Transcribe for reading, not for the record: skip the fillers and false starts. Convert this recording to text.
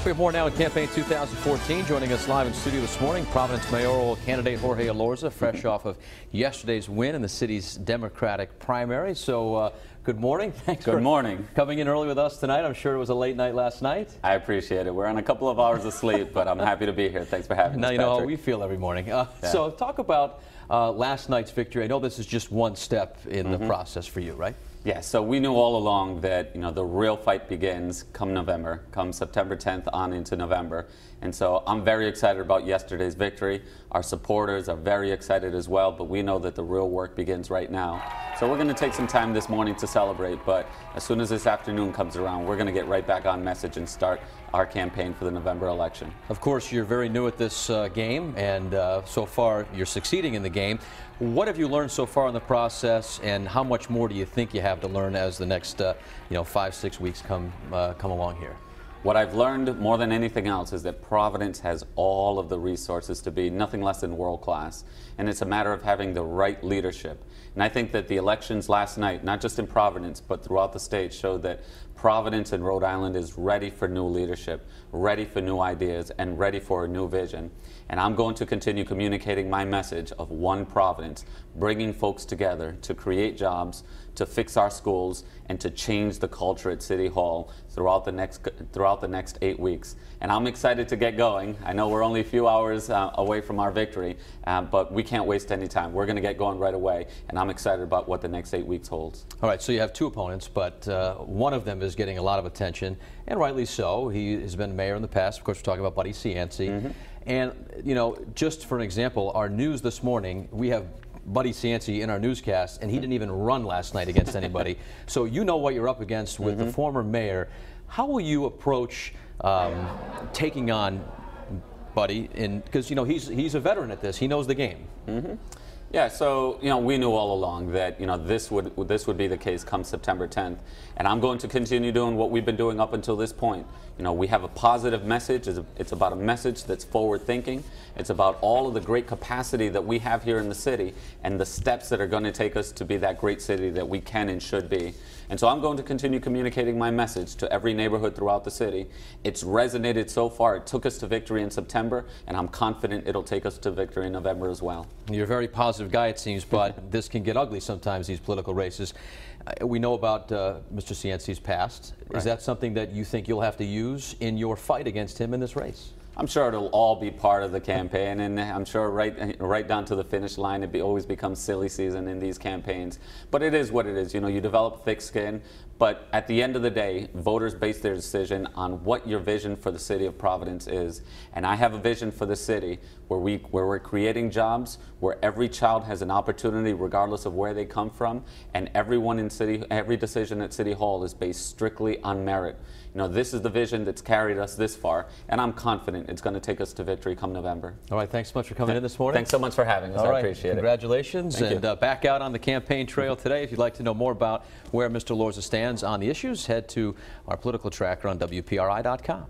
We have more now in campaign 2014. Joining us live in studio this morning, Providence mayoral candidate Jorge Elorza, fresh off of yesterday's win in the city's Democratic primary. So, good morning. Thanks for coming in early with us tonight. I'm sure it was a late night last night. I appreciate it. We're on a couple of hours of sleep, but I'm happy to be here. Thanks for having us, Now you know Patrick. how we feel every morning. So, talk about last night's victory. I know this is just one step in the process for you, right? Yeah, so we knew all along that the real fight begins come November, come September 10th on into November. And so I'm very excited about yesterday's victory. Our supporters are very excited as well, but we know that the real work begins right now. So we're going to take some time this morning to celebrate, but as soon as this afternoon comes around, we're going to get right back on message and start our campaign for the November election. Of course, you're very new at this game, and so far you're succeeding in the game. What have you learned so far in the process, and how much more do you think you have to learn as the next 5-6 weeks come along here? What I've learned more than anything else is that Providence has all of the resources to be nothing less than world class. And it's a matter of having the right leadership. And I think that the elections last night, not just in Providence, but throughout the state, showed that Providence and Rhode Island is ready for new leadership, ready for new ideas, and ready for a new vision. And I'm going to continue communicating my message of one Providence, bringing folks together to create jobs, to fix our schools, and to change the culture at City Hall throughout the next 8 weeks. And I'm excited to get going. I know we're only a few hours away from our victory, but we can't waste any time. We're going to get going right away, and I'm excited about what the next 8 weeks holds. All right, so you have two opponents, but one of them is getting a lot of attention, and rightly so. He has been mayor in the past. Of course, we're talking about Buddy Cianci. And, just for an example, our news this morning, we have Buddy Cianci in our newscast, and he didn't even run last night against anybody. So you know what you're up against with the former mayor. How will you approach taking on Buddy? Because he's a veteran at this. He knows the game. Yeah, so we knew all along that this would be the case come September 10th, and I'm going to continue doing what we've been doing up until this point. We have a positive message. It's about a message that's forward-thinking. It's about all of the great capacity that we have here in the city and the steps that are going to take us to be that great city that we can and should be. And so I'm going to continue communicating my message to every neighborhood throughout the city. It's resonated so far. It took us to victory in September, and I'm confident it'll take us to victory in November as well. You're a very positive guy, it seems, but this can get ugly sometimes, these political races. We know about Mr. Cianci's past. Right. Is that something that you think you'll have to use in your fight against him in this race? I'm sure it'll all be part of the campaign, and I'm sure right down to the finish line, it always becomes silly season in these campaigns. But it is what it is. You develop thick skin, but at the end of the day, voters base their decision on what your vision for the city of Providence is. And I have a vision for the city where we're creating jobs, where every child has an opportunity regardless of where they come from, and every decision at City Hall is based strictly on merit. This is the vision that's carried us this far, and I'm confident it's going to take us to victory come November. All right, thanks so much for coming in this morning. Thanks so much for having us. All right, I appreciate it. Congratulations. Thank you. Back out on the campaign trail today. If you'd like to know more about where Mr. Elorza stands on the issues, head to our political tracker on WPRI.com.